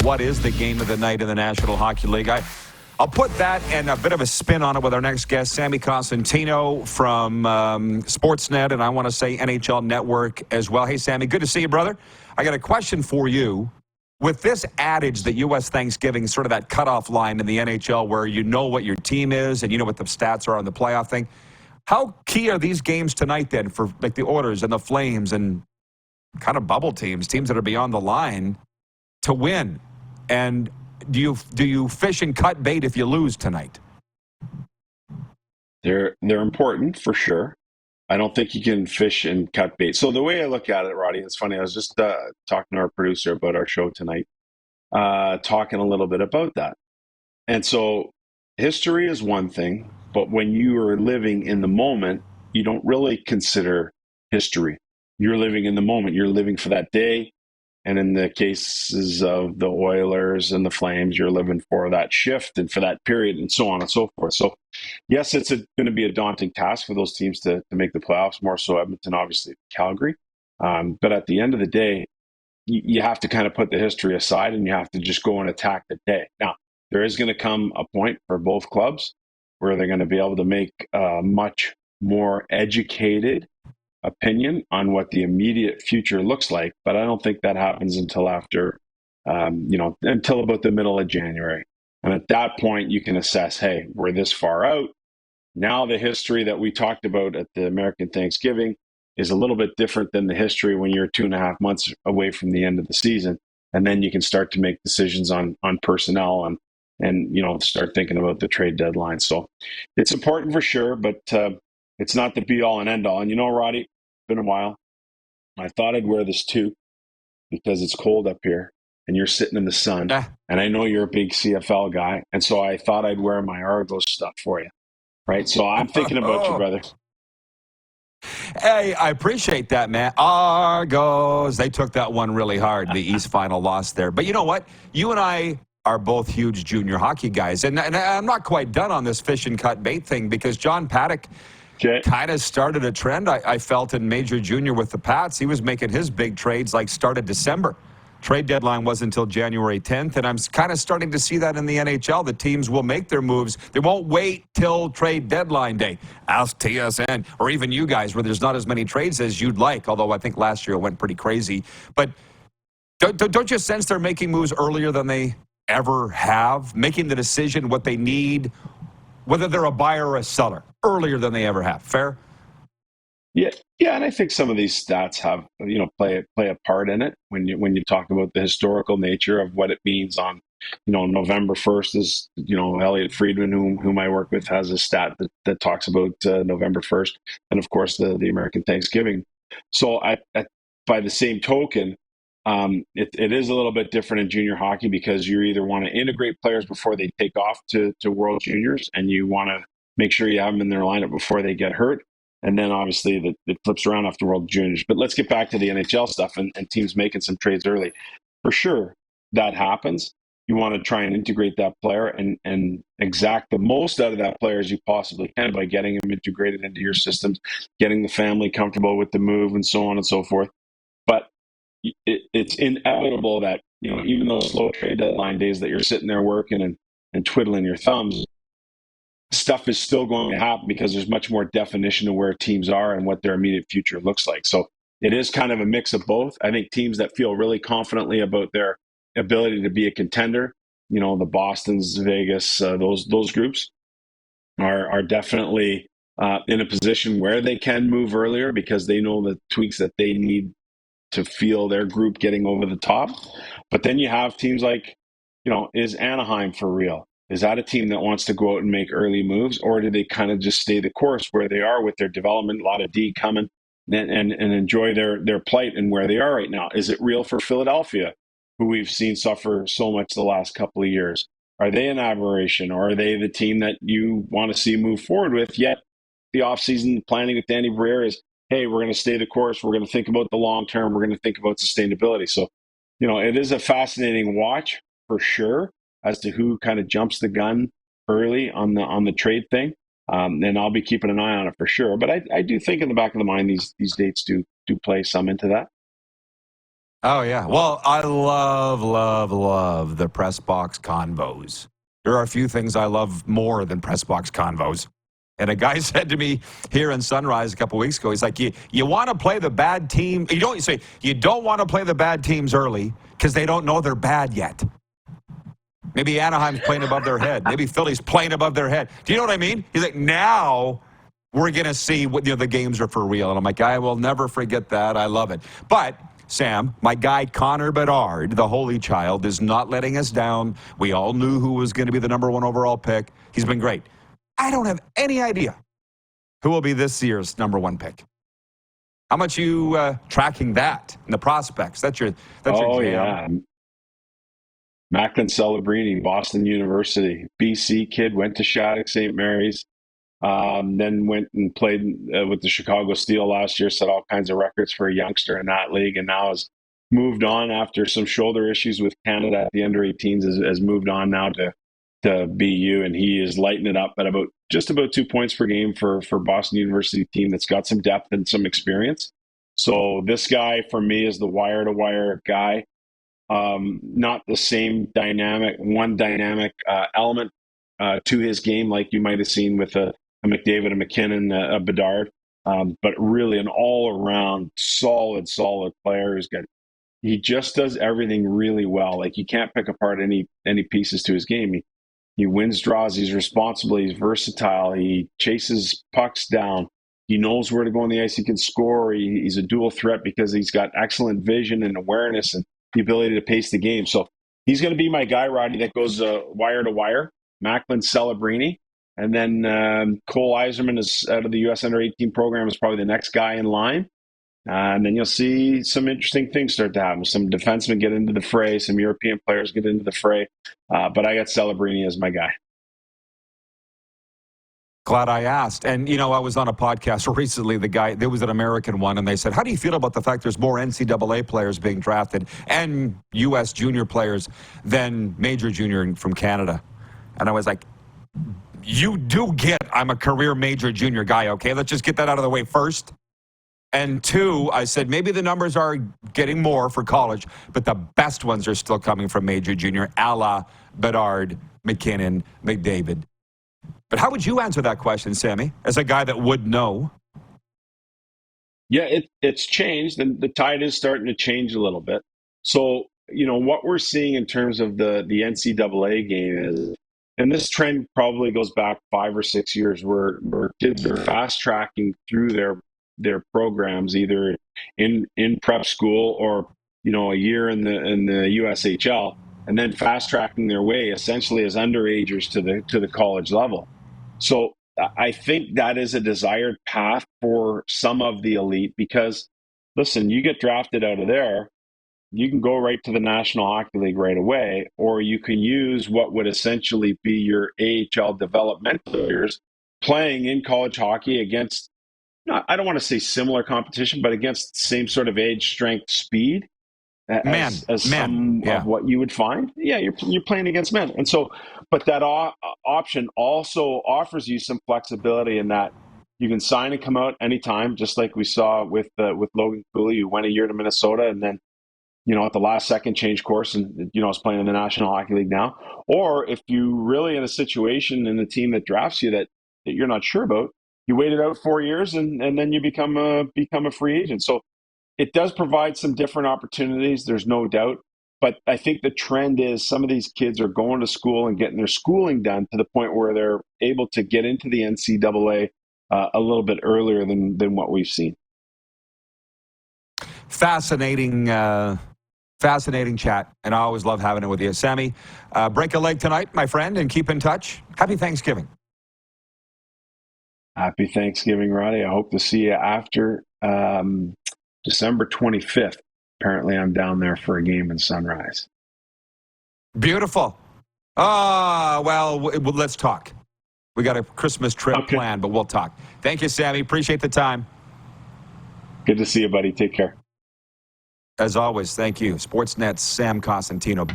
what is the game of the night in the National Hockey League. I'll put that and a bit of a spin on it with our next guest, Sammy Cosentino from Sportsnet, and I want to say NHL Network as well. Hey, Sammy, good to see you, brother. I got a question for you. With this adage that U.S. Thanksgiving is sort of that cutoff line in the NHL where you know what your team is and you know what the stats are on the playoff thing, how key are these games tonight then for like the Oilers and the Flames and kind of bubble teams that are beyond the line to win? And do you fish and cut bait if you lose tonight? They're important for sure. I don't think you can fish and cut bait. So the way I look at it, Roddy, it's funny. I was just talking to our producer about our show tonight, talking a little bit about that. And so history is one thing, but when you are living in the moment, you don't really consider history. You're living in the moment. You're living for that day. And in the cases of the Oilers and the Flames, you're living for that shift and for that period and so on and so forth. So, yes, it's going to be a daunting task for those teams to make the playoffs, more so Edmonton, obviously, Calgary. But at the end of the day, you have to kind of put the history aside and you have to just go and attack the day. Now, there is going to come a point for both clubs where they're going to be able to make a much more educated opinion on what the immediate future looks like, but I don't think that happens until after, until about the middle of January. And at that point, you can assess, hey, we're this far out. Now the history that we talked about at the American Thanksgiving is a little bit different than the history when you're 2.5 months away from the end of the season. And then you can start to make decisions on personnel and start thinking about the trade deadline. So it's important for sure, but it's not the be all and end all. And Roddy, it's been a while. I thought I'd wear this too because it's cold up here and you're sitting in the sun. And I know you're a big CFL guy. And so I thought I'd wear my Argos stuff for you. Right. So I'm thinking about you, brother. Hey, I appreciate that, man. Argos. They took that one really hard, the East final loss there. But you know what? You and I are both huge junior hockey guys. And I'm not quite done on this fish and cut bait thing because John Paddock kind of started a trend, I felt, in Major Junior with the Pats. He was making his big trades like started December. Trade deadline wasn't until January 10th, and I'm kind of starting to see that in the NHL. The teams will make their moves. They won't wait till trade deadline day. Ask TSN, or even you guys, where there's not as many trades as you'd like, although I think last year it went pretty crazy. But don't you sense they're making moves earlier than they ever have, making the decision what they need, whether they're a buyer or a seller, earlier than they ever have? Fair? Yeah, and I think some of these stats have play a part in it when you talk about the historical nature of what it means on November 1st is Elliot Friedman, whom I work with, has a stat that talks about November 1st, and of course the American Thanksgiving. So by the same token, it is a little bit different in junior hockey because you either want to integrate players before they take off to World Juniors, and you want to make sure you have them in their lineup before they get hurt. And then obviously it flips around after World Juniors. But let's get back to the NHL stuff and teams making some trades early. For sure, that happens. You want to try and integrate that player and exact the most out of that player as you possibly can by getting him integrated into your systems, getting the family comfortable with the move and so on and so forth. But it's inevitable that, even those slow trade deadline days that you're sitting there working and twiddling your thumbs, stuff is still going to happen because there's much more definition of where teams are and what their immediate future looks like. So it is kind of a mix of both. I think teams that feel really confidently about their ability to be a contender, the Bostons, Vegas, those groups are definitely in a position where they can move earlier because they know the tweaks that they need to feel their group getting over the top. But then you have teams like, is Anaheim for real? Is that a team that wants to go out and make early moves, or do they kind of just stay the course where they are with their development, a lot of D coming, and enjoy their plight and where they are right now? Is it real for Philadelphia, who we've seen suffer so much the last couple of years? Are they an aberration, or are they the team that you want to see move forward with? Yet the offseason planning with Danny Briere is, hey, we're going to stay the course. We're going to think about the long term. We're going to think about sustainability. So, it is a fascinating watch for sure as to who kind of jumps the gun early on the trade thing. And I'll be keeping an eye on it for sure. But I do think in the back of the mind, these dates do play some into that. Oh, yeah. Well, I love the press box convos. There are a few things I love more than press box convos. And a guy said to me here in Sunrise a couple weeks ago, he's like, you want to play the bad team. You don't want to play the bad teams early because they don't know they're bad yet. Maybe Anaheim's playing above their head. Maybe Philly's playing above their head. Do you know what I mean? He's like, now we're going to see what the games are for real. And I'm like, I will never forget that. I love it. But Sam, my guy Connor Bedard, the holy child, is not letting us down. We all knew who was going to be the number 1 overall pick. He's been great. I don't have any idea who will be this year's number 1 pick. How much you tracking that in the prospects? That's your jam. Yeah. Macklin Celebrini, Boston University, BC kid, went to Shattuck St. Mary's, then went and played with the Chicago Steel last year, set all kinds of records for a youngster in that league, and now has moved on after some shoulder issues with Canada at the under 18s, has moved on now to BU, and he is lighting it up at just about 2 points per game for Boston University team that's got some depth and some experience. So this guy for me is the wire-to-wire guy. Not the same dynamic element to his game like you might have seen with a McDavid, a McKinnon, a Bedard, but really an all-around solid player. He just does everything really well. Like, you can't pick apart any pieces to his game. He wins draws. He's responsible. He's versatile. He chases pucks down. He knows where to go on the ice. He can score. He's a dual threat because he's got excellent vision and awareness and the ability to pace the game. So he's going to be my guy, Roddy, that goes wire to wire. Macklin Celebrini. And then Cole Eiserman is out of the U.S. Under-18 program, is probably the next guy in line. And then you'll see some interesting things start to happen. Some defensemen get into the fray. Some European players get into the fray. But I got Celebrini as my guy. Glad I asked. And, I was on a podcast recently. There was an American one, and they said, how do you feel about the fact there's more NCAA players being drafted and U.S. junior players than major junior from Canada? And I was like, you do get I'm a career major junior guy, okay? Let's just get that out of the way first. And 2, I said, maybe the numbers are getting more for college, but the best ones are still coming from major junior, a la Bedard, McKinnon, McDavid. But how would you answer that question, Sammy, as a guy that would know? Yeah, it's changed, and the tide is starting to change a little bit. So, what we're seeing in terms of the NCAA game is, and this trend probably goes back 5 or 6 years, where kids are fast tracking through their programs, either in prep school or a year in the USHL, and then fast tracking their way essentially as underagers to the college level. So I think that is a desired path for some of the elite, because listen, you get drafted out of there, you can go right to the National Hockey League right away, or you can use what would essentially be your AHL developmental years playing in college hockey against, I don't want to say similar competition, but against the same sort of age, strength, speed as some of what you would find. Yeah, you're playing against men. And so, but that option also offers you some flexibility in that you can sign and come out anytime, just like we saw with Logan Cooley, who went a year to Minnesota and then, at the last second change course and, is playing in the National Hockey League now. Or if you really in a situation in the team that drafts you that you're not sure about, you wait it out 4 years and then you become a free agent. So it does provide some different opportunities, there's no doubt. But I think the trend is some of these kids are going to school and getting their schooling done to the point where they're able to get into the NCAA a little bit earlier than what we've seen. Fascinating chat, and I always love having it with you. Sammy, break a leg tonight, my friend, and keep in touch. Happy Thanksgiving. Happy Thanksgiving, Roddy. I hope to see you after December 25th. Apparently, I'm down there for a game in Sunrise. Beautiful. Well, let's talk. We got a Christmas trip planned, but we'll talk. Thank you, Sammy. Appreciate the time. Good to see you, buddy. Take care. As always, thank you. Sportsnet's Sam Cosentino.